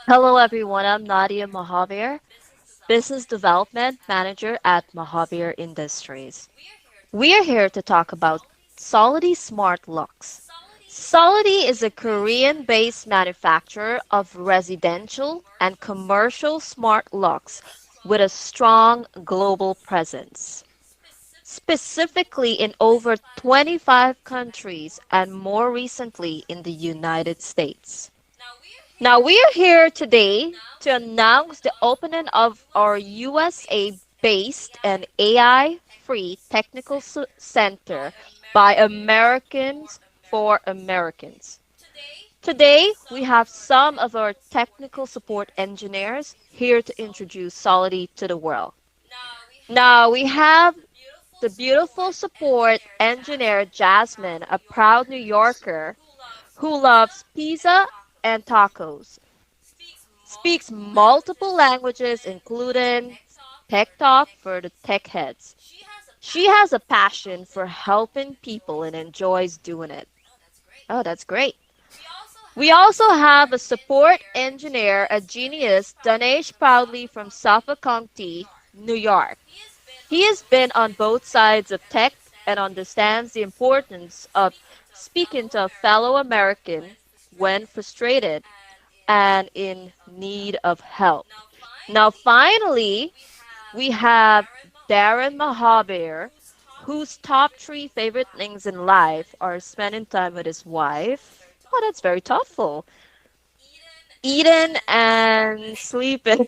Hello, everyone. I'm Nadia Mahavir, Business Development Manager at Mahavir Industries. We are here to talk about Solity Smart Locks. Solity is a Korean based manufacturer of residential and commercial smart locks with a strong global presence, specifically in over 25 countries and more recently in the United States. Now, we are here today to announce the opening of our USA based and AI free technical center by Americans for Americans. Today, we have some of our technical support engineers here to introduce Solity to the world. Now, we have the beautiful support engineer Jasmine, a proud New Yorker who loves pizza and tacos, speaks multiple languages, including tech talk for the tech heads. She has a passion for helping people and enjoys doing it. Oh, that's great. We also have a support engineer, a genius, Danesh Proudly from Suffolk County, New York. He has been on both sides of tech and understands the importance of speaking to a fellow American when frustrated and in need of help. Now, finally, we have Darren Mahabir, whose top three favorite things in life are spending time with his wife. Oh, that's very thoughtful. Eating and sleeping.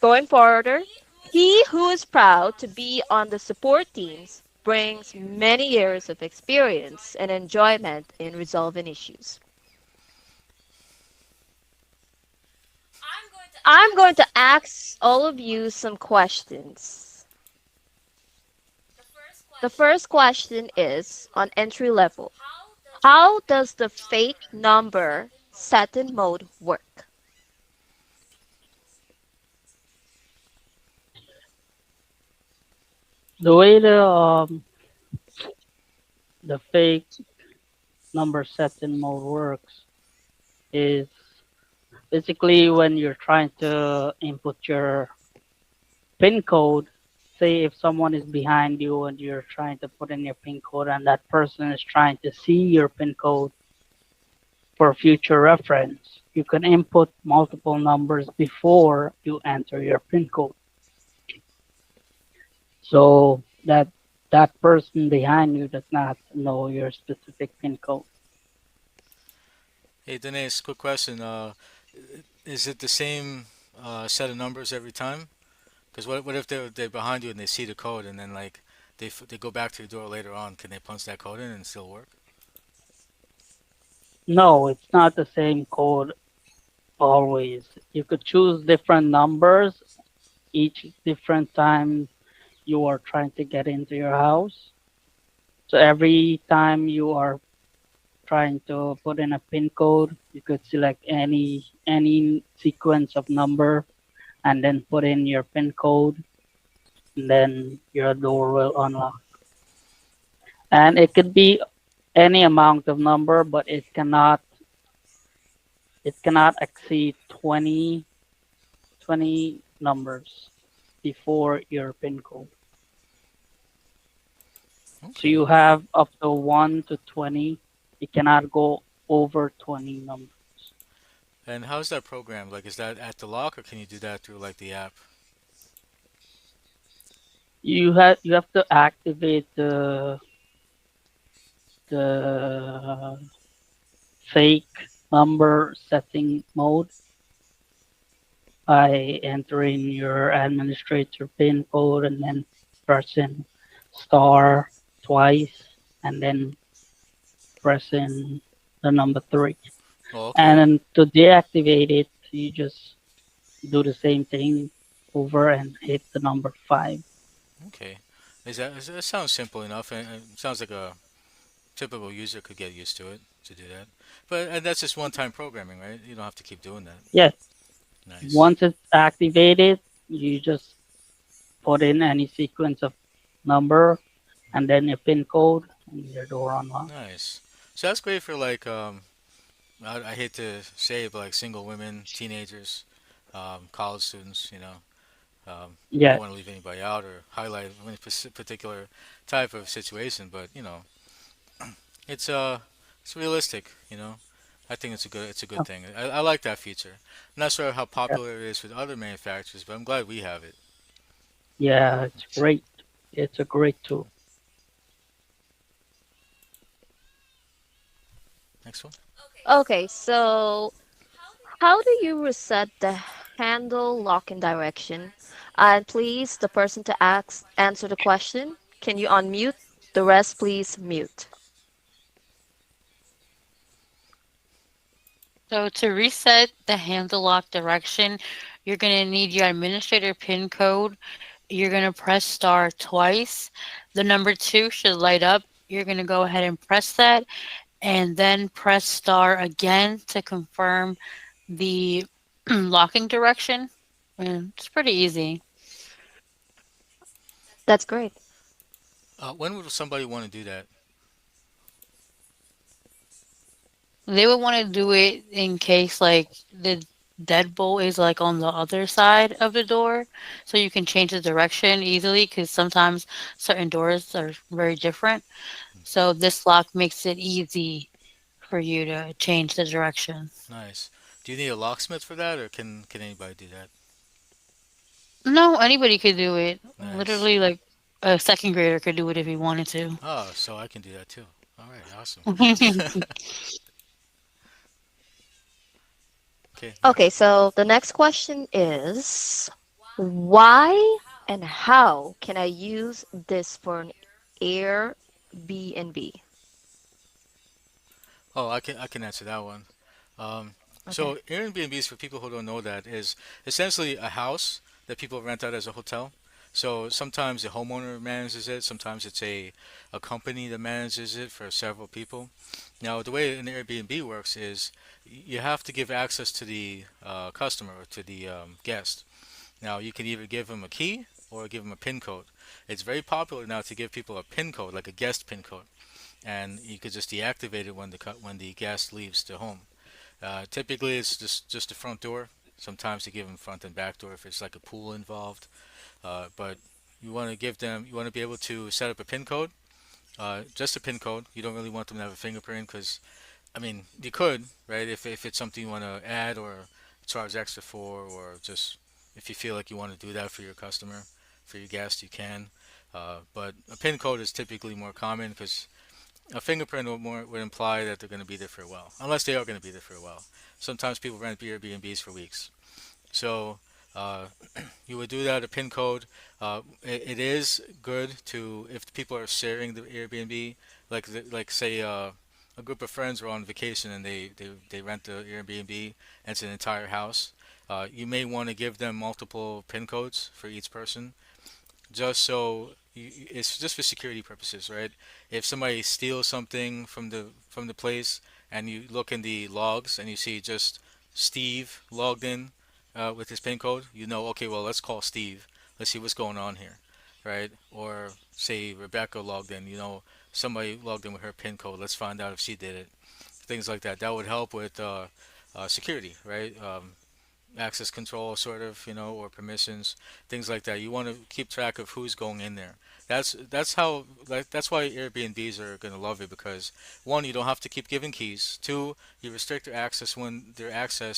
Going further, he who is proud to be on the support teams brings many years of experience and enjoyment in resolving issues. I'm going to ask all of you some questions. The first question is on entry level. How does the fake number setting mode work? The way the fake number setting mode works is basically when you're trying to input your PIN code. Say if someone is behind you and you're trying to put in your PIN code and that person is trying to see your PIN code for future reference, you can input multiple numbers before you enter your PIN code. So that person behind you does not know your specific PIN code. Hey, Denise, quick question. Is it the same set of numbers every time? Because what if they're behind you and they see the code and then like they go back to your door later on? Can they punch that code in and still work? No, it's not the same code always. You could choose different numbers each different time you are trying to get into your house. So every time you are trying to put in a PIN code, you could select any sequence of number and then put in your PIN code, and then your door will unlock. And it could be any amount of number, but it cannot exceed 20 numbers before your PIN code. So Okay. you have up to 1 to 20. You cannot go over 20 numbers. And how's that programmed? Like, is that at the lock or can you do that through like the app? You have to activate the fake number setting mode by entering your administrator PIN code and then pressing star twice and then pressing the number 3. Oh, And okay. then to deactivate it, you just do the same thing over and hit the number 5. Okay. That sounds simple enough, and it sounds like a typical user could get used to it to do that. But and that's just one-time programming, right? You don't have to keep doing that. Yes, Nice. once it's activated, you just put in any sequence of number and then your PIN code and your door unlock. Nice. So that's great for like I hate to say it, but like single women, teenagers, college students, Yeah, don't want to leave anybody out or highlight any particular type of situation, but it's it's realistic. I think it's a good thing. I like that feature. I'm not sure how yeah, popular it is with other manufacturers, but I'm glad we have it. yeah, it's great. It's a great tool. Next one. Okay, so how do you reset the handle lock in direction? And please, the person to ask answer the question. Can you unmute? The rest, please mute. So to reset the handle lock direction, you're going to need your administrator PIN code. You're going to press star twice. The number 2 should light up. You're going to go ahead and press that and then press star again to confirm the locking direction. And it's pretty easy. That's great. When would somebody want to do that? They would want to do it in case like the deadbolt is like on the other side of the door, so you can change the direction easily because sometimes certain doors are very different. So this lock makes it easy for you to change the direction. Nice. Do you need a locksmith for that, or can anybody do that? No, anybody could do it. Nice. Literally, like a second grader could do it if he wanted to. Oh, so I can do that too. All right, awesome. Okay, Okay, next. so the next question is why and how can I use this for an Airbnb? Oh, I can answer that one. Okay. So Airbnbs, for people who don't know that, is essentially a house that people rent out as a hotel. So sometimes the homeowner manages it, sometimes it's a company that manages it for several people. Now, the way an Airbnb works is you have to give access to the customer or to the guest. Now, you can either give them a key or give them a PIN code. It's very popular now to give people a PIN code, like a guest PIN code, and you could just deactivate it when the guest leaves the home. Typically, it's just the front door. Sometimes you give them front and back door if it's like a pool involved. But you want to be able to set up a PIN code, just a PIN code. You don't really want them to have a fingerprint because, I mean, you could, right? If it's something you want to add or charge extra for, or just if you feel like you want to do that for your customer, for your guest, you can. But a PIN code is typically more common because a fingerprint would imply that they're going to be there for a while, unless they are going to be there for a while. Sometimes people rent Airbnbs for weeks. So uh, you would do that a PIN code. It is good to if people are sharing the Airbnb, like say a group of friends are on vacation and they rent the Airbnb and it's an entire house. You may want to give them multiple PIN codes for each person just so it's just for security purposes, right? If somebody steals something from the place and you look in the logs and you see just Steve logged in with his PIN code, you know, okay, well, let's call Steve. Let's see what's going on here, right? Or say Rebecca logged in, somebody logged in with her PIN code. Let's find out if she did it. Things like that. That would help with security, right? Access control sort of, or permissions, things like that. You want to keep track of who's going in there. That's how like that's why Airbnbs are going to love it because one, you don't have to keep giving keys. Two, you restrict their access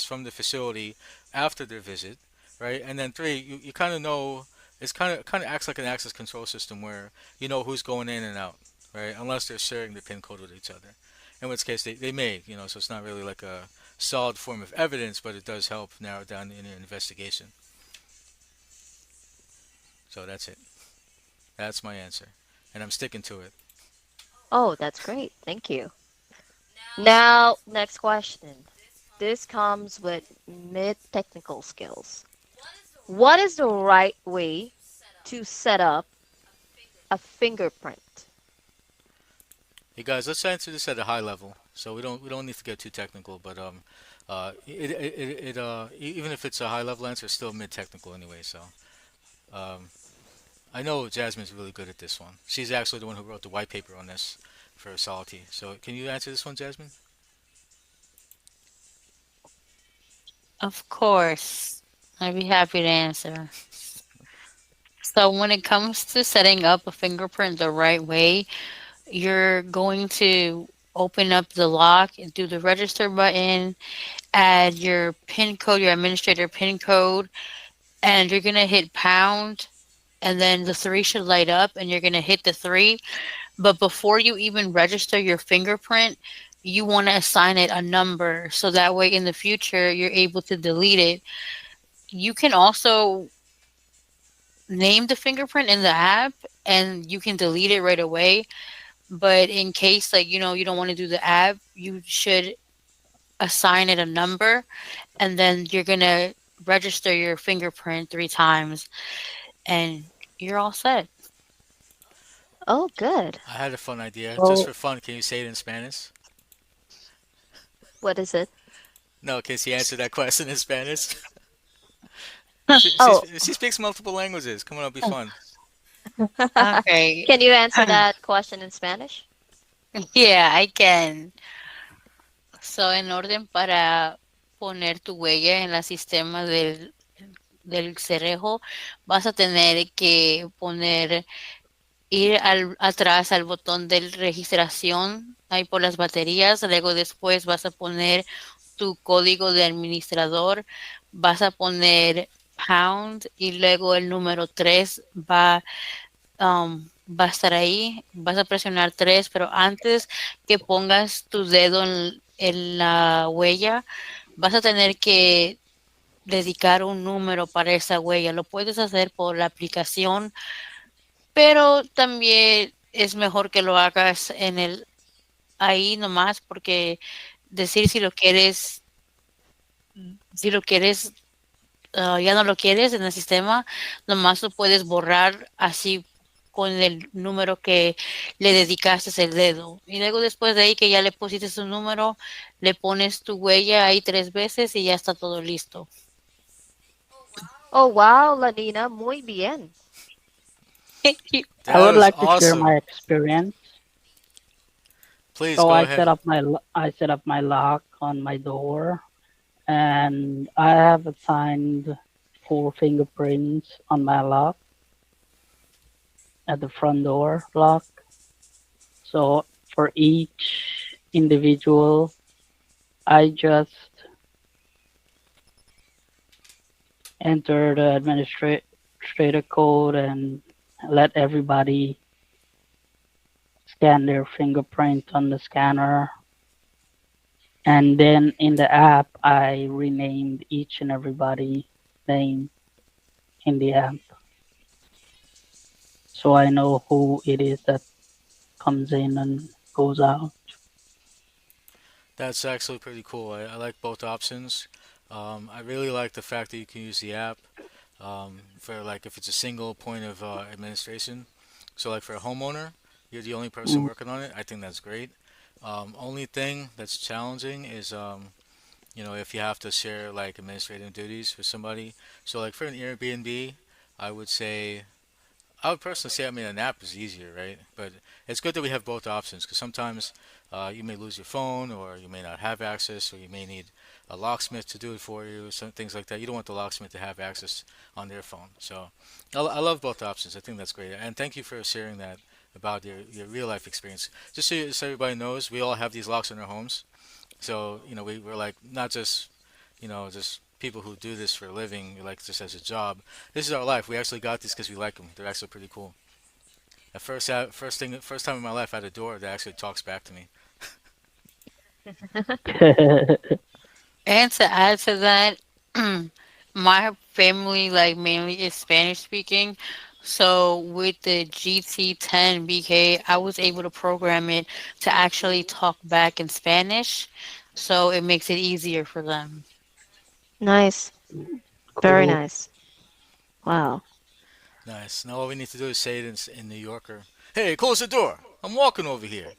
from the facility after their visit, right? And then three, you kind of know it's kind of acts like an access control system where you know who's going in and out, right? Unless they're sharing the PIN code with each other. In which case they may, so it's not really like a solid form of evidence, but it does help narrow down in an investigation. So that's it. That's my answer, and I'm sticking to it. Oh, that's great. Thank you. Now, next question. This comes with mid technical skills. What is the right way to set up a fingerprint? Hey guys, let's answer this at a high level, so we don't need to get too technical. But even if it's a high level answer, it's still mid technical anyway. So um, I know Jasmine's really good at this one. She's actually the one who wrote the white paper on this for Solity. So can you answer this one, Jasmine? Of course. I'd be happy to answer. So when it comes to setting up a fingerprint the right way, you're going to open up the lock and do the register button, add your PIN code, your administrator PIN code, and you're gonna hit pound, and then the three should light up, and you're gonna hit the three. But before you even register your fingerprint, you want to assign it a number so that way in the future you're able to delete it. You can also name the fingerprint in the app and you can delete it right away. But in case, like, you don't want to do the app, you should assign it a number, and then you're going to register your fingerprint 3 times and you're all set. Oh, good. I had a fun idea. Just So for fun, can you say it in Spanish? What is it? No, can she answer that question in Spanish? Oh, She speaks multiple languages. Come on, it'll be fun. Okay. can you answer that question in Spanish? Yeah, I can. So, en orden para poner tu huella en el sistema del cerejo, vas a tener que ir atrás al botón de registración, ahí por las baterías, luego después vas a poner tu código de administrador, vas a poner pound y luego el número 3 va a estar ahí, vas a presionar 3, pero antes que pongas tu dedo en la huella, vas a tener que dedicar un número para esa huella. Lo puedes hacer por la aplicación, pero también es mejor que lo hagas ahí nomás porque decir si lo quieres, ya no lo quieres en el sistema, nomás lo puedes borrar así con el número que le dedicaste el dedo. Y luego después de ahí que ya le pusiste su número, le pones tu huella ahí 3 veces y ya está todo listo. Oh, wow, Lanina, muy bien. I That would was like to share awesome. my experience. Please So go I ahead. set up I set up my lock on my door, and I have assigned 4 fingerprints on my lock at the front door lock. So for each individual, I just enter the administrator code and let everybody scan their fingerprint on the scanner. And then in the app, I renamed each and everybody name in the app, so I know who it is that comes in and goes out. That's actually pretty cool. I like both options. I really like the fact that you can use the app for like if it's a single point of administration. So like for a homeowner, you're the only person Mm. working on it. I think that's great. Only thing that's challenging is if you have to share like administrative duties with somebody. So like for an Airbnb, I would say I would personally say, I mean, an app is easier, right? But it's good that we have both options because sometimes you may lose your phone or you may not have access or you may need a locksmith to do it for you, some things like that. You don't want the locksmith to have access on their phone. So I love both options. I think that's great. And thank you for sharing that about your real life experience. Just so everybody knows, we all have these locks in our homes. So, we're like not just, just people who do this for a living, like just as a job. This is our life. We actually got these because we like them. They're actually pretty cool. First time in my life, I had a door that actually talks back to me. And to add to that, my family like mainly is Spanish speaking. So with the GT10 BK, I was able to program it to actually talk back in Spanish. So it makes it easier for them. Nice. Very Cool. nice. Wow. Nice. Now all we need to do is say it in New Yorker. Hey, close the door. I'm walking over here.